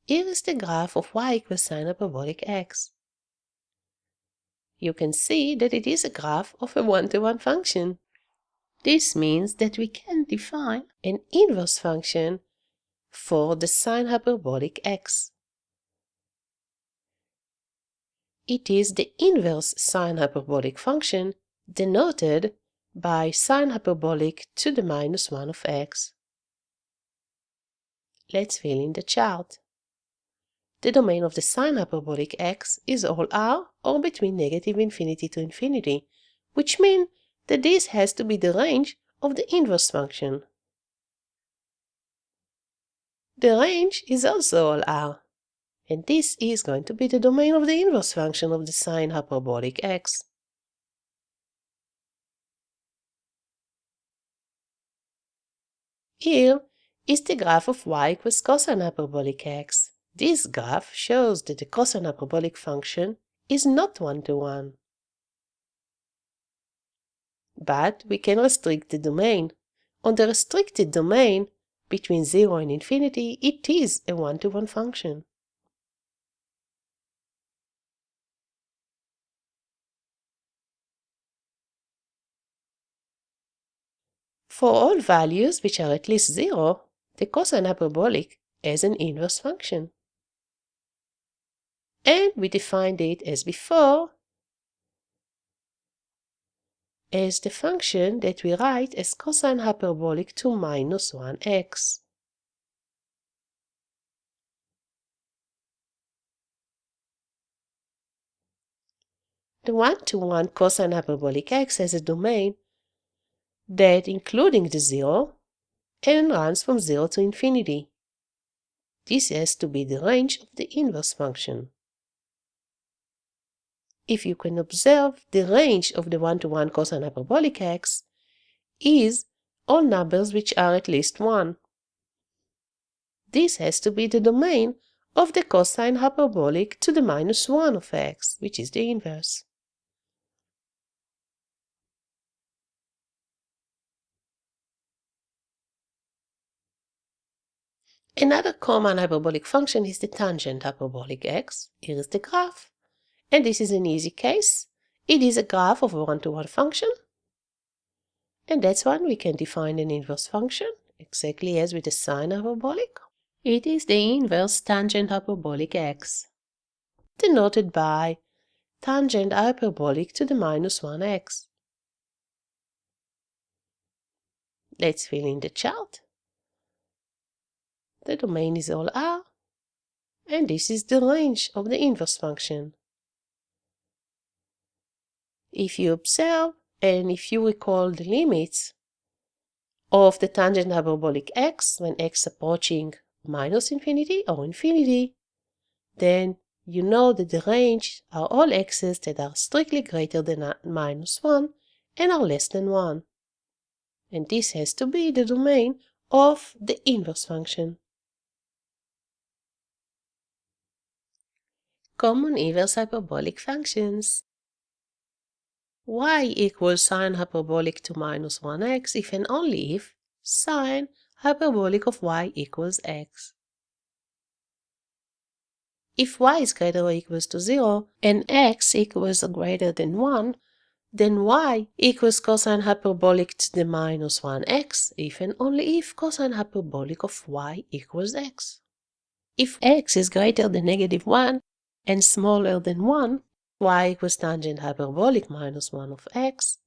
Here is the graph of y equals sine hyperbolic x. You can see that it is a graph of a one-to-one function. This means that we can define an inverse function for the sine hyperbolic x. It is the inverse sine hyperbolic function denoted by sine hyperbolic to the minus 1 of x. Let's fill in the chart. The domain of the sine hyperbolic x is all r or between negative infinity to infinity, which means that this has to be the range of the inverse function. The range is also all r, and this is going to be the domain of the inverse function of the sine hyperbolic x. Here is the graph of y equals cosine hyperbolic x. This graph shows that the cosine hyperbolic function is not one-to-one. But we can restrict the domain. On the restricted domain, between 0 and infinity, it is a one-to-one function. For all values which are at least 0, the cosine hyperbolic has an inverse function. And we defined it as before as the function that we write as cosine hyperbolic to minus 1x. The one-to-one cosine hyperbolic x has a domain that including the 0 and runs from 0 to infinity. This has to be the range of the inverse function. If you can observe, the range of the one-to-one cosine hyperbolic x is all numbers which are at least 1. This has to be the domain of the cosine hyperbolic to the minus 1 of x, which is the inverse. Another common hyperbolic function is the tangent hyperbolic x. Here is the graph. And this is an easy case. It is a graph of a one-to-one function. And that's when we can define an inverse function, exactly as with the sine hyperbolic. It is the inverse tangent hyperbolic x, denoted by tangent hyperbolic to the minus 1x. Let's fill in the chart. The domain is all r, and this is the range of the inverse function. If you observe, and if you recall the limits of the tangent hyperbolic x when x approaching minus infinity or infinity, then you know that the range are all x's that are strictly greater than minus 1 and are less than 1. And this has to be the domain of the inverse function. Common inverse hyperbolic functions. Y equals sine hyperbolic to minus 1x if and only if sine hyperbolic of y equals x. If y is greater or equals to 0 and x equals or greater than 1, then y equals cosine hyperbolic to the minus 1x if and only if cosine hyperbolic of y equals x. If x is greater than negative 1 and smaller than 1, y equals tangent hyperbolic minus 1 of x,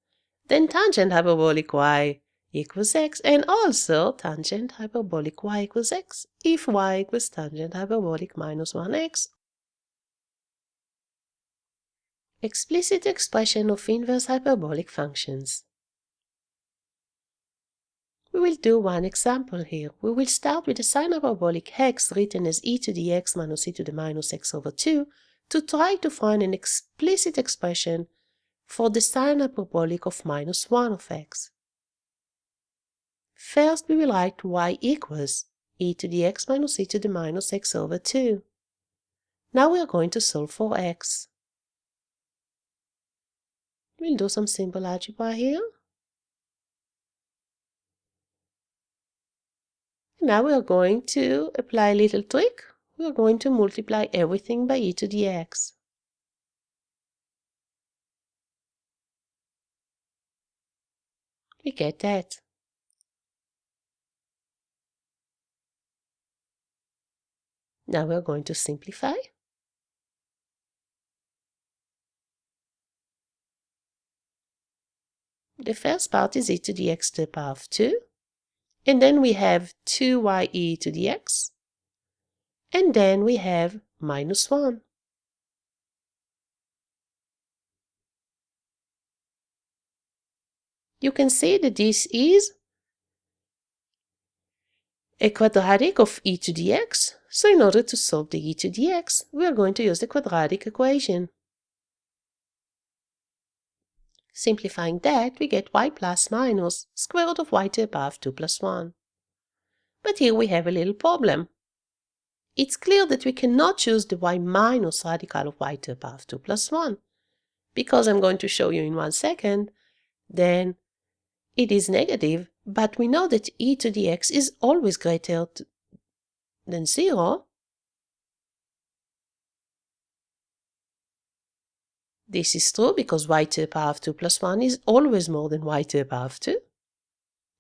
then tangent hyperbolic y equals x, and also tangent hyperbolic y equals x if y equals tangent hyperbolic minus 1x. Explicit expression of inverse hyperbolic functions. We will do one example here. We will start with the sine hyperbolic x written as e to the x minus e to the minus x over 2 to try to find an explicit expression for the sine hyperbolic of minus 1 of x. First, we will write y equals e to the x minus e to the minus x over 2. Now we are going to solve for x. We'll do some simple algebra here. Now we are going to apply a little trick. we are going to multiply everything by e to the x. We get that. Now we are going to simplify. The first part is e to the x to the power of 2. And then we have 2ye to the x. And then we have minus 1. You can see that this is a quadratic of e to the x. So in order to solve the e to the x, we are going to use the quadratic equation. Simplifying that, we get y plus minus square root of y to the power of 2 plus 1. But here we have a little problem. It's clear that we cannot choose the y minus radical of y to the power of 2 plus 1. Because I'm going to show you in 1 second, then it is negative, but we know that e to the x is always greater than 0. This is true because y to the power of 2 plus 1 is always more than y to the power of 2.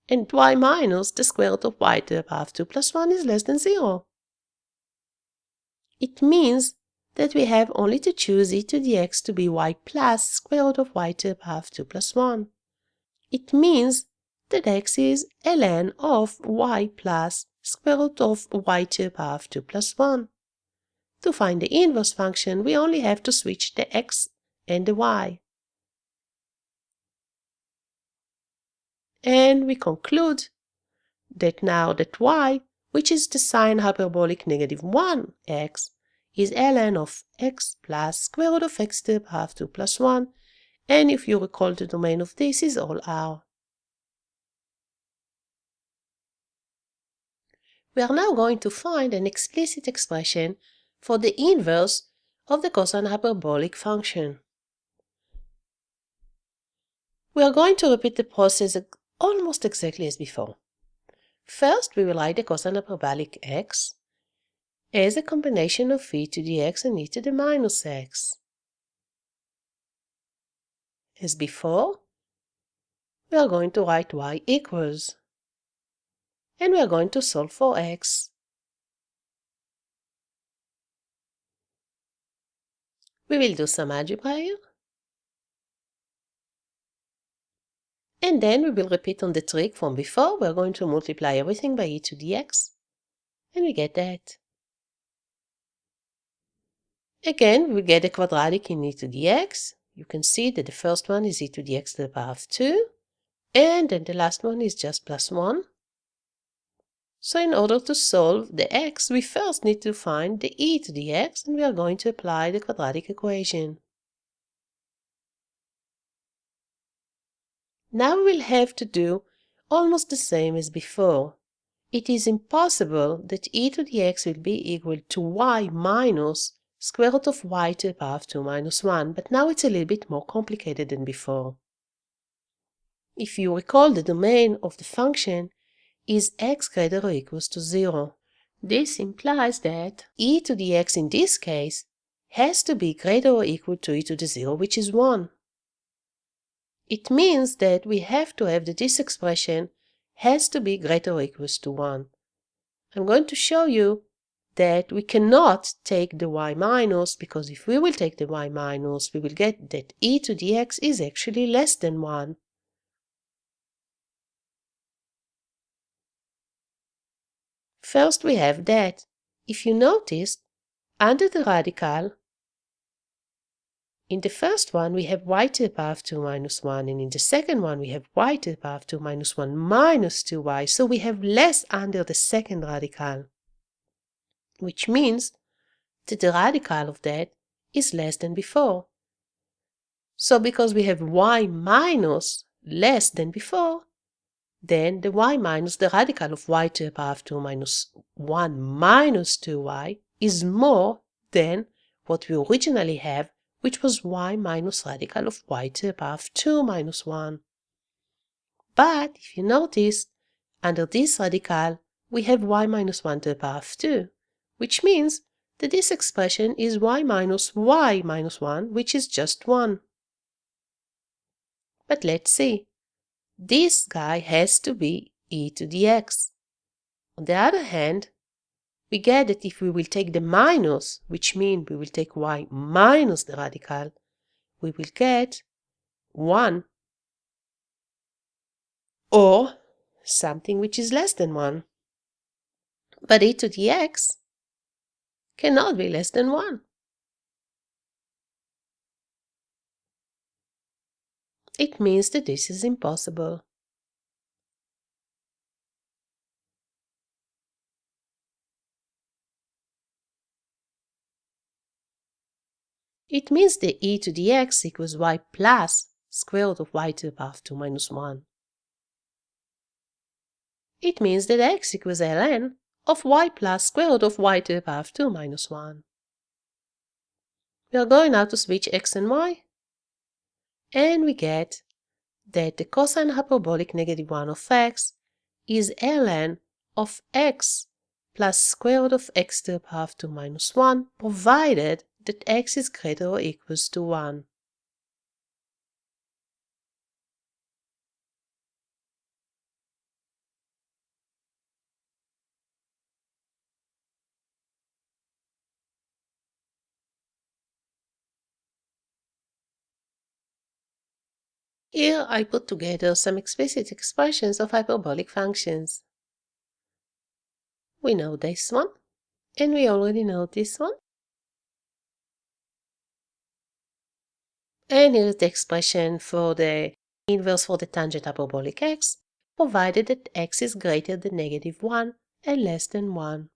And y minus the square root of y to the power of 2 plus 1 is less than 0. It means that we have only to choose e to the x to be y plus square root of y to the power of 2 plus 1. It means that x is ln of y plus square root of y to the power of 2 plus 1. To find the inverse function, we only have to switch the x and the y. And we conclude that now that y, which is the sine hyperbolic negative 1x, is ln of x plus square root of x to the power of 2 plus 1. And if you recall, the domain of this is all R. We are now going to find an explicit expression for the inverse of the cosine hyperbolic function. We are going to repeat the process almost exactly as before. First, we will write the cosine hyperbolic x as a combination of e to the x and e to the minus x. As before, we are going to write y equals, and we are going to solve for x. We will do some algebra here. And then we will repeat on the trick from before. We are going to multiply everything by e to the x, and we get that. Again, we get a quadratic in e to the x. You can see that the first one is e to the x to the power of 2, and then the last one is just plus 1. So in order to solve the x, we first need to find the e to the x, and we are going to apply the quadratic equation. Now we will have to do almost the same as before. It is impossible that e to the x will be equal to y minus square root of y to the power of 2 minus 1, but now it's a little bit more complicated than before. If you recall, the domain of the function is x greater or equals to 0. This implies that e to the x in this case has to be greater or equal to e to the 0, which is 1. It means that we have to have that this expression has to be greater or equals to 1. I'm going to show you that we cannot take the y minus, because if we will take the y minus, we will get that e to the x is actually less than 1. First, we have that. If you noticed, under the radical, in the first one we have y to the power of 2 minus 1, and in the second one we have y to the power of 2 minus 1 minus 2y, so we have less under the second radical, which means that the radical of that is less than before. So because we have y minus less than before, then the y minus the radical of y to the power of 2 minus 1 minus 2y is more than what we originally have, which was y minus radical of y to the power of 2 minus 1. But if you notice, under this radical, we have y minus 1 to the power of 2, which means that this expression is y minus 1, which is just 1. But let's see. This guy has to be e to the x. On the other hand, we get that if we will take the minus, which means we will take y minus the radical, we will get 1, or something which is less than 1. But e to the x cannot be less than 1. It means that this is impossible. It means that e to the x equals y plus square root of y to the power of 2 minus 1. It means that x equals ln of y plus square root of y to the power of 2 minus 1. We are going now to switch x and y, and we get that the cosine hyperbolic -1 of x is ln of x plus square root of x to the power of 2 minus 1, provided that x is greater or equals to 1. Here I put together some explicit expressions of hyperbolic functions. We know this one, and we already know this one. And here is the expression for the inverse for the tangent hyperbolic x, provided that x is greater than -1 and less than 1.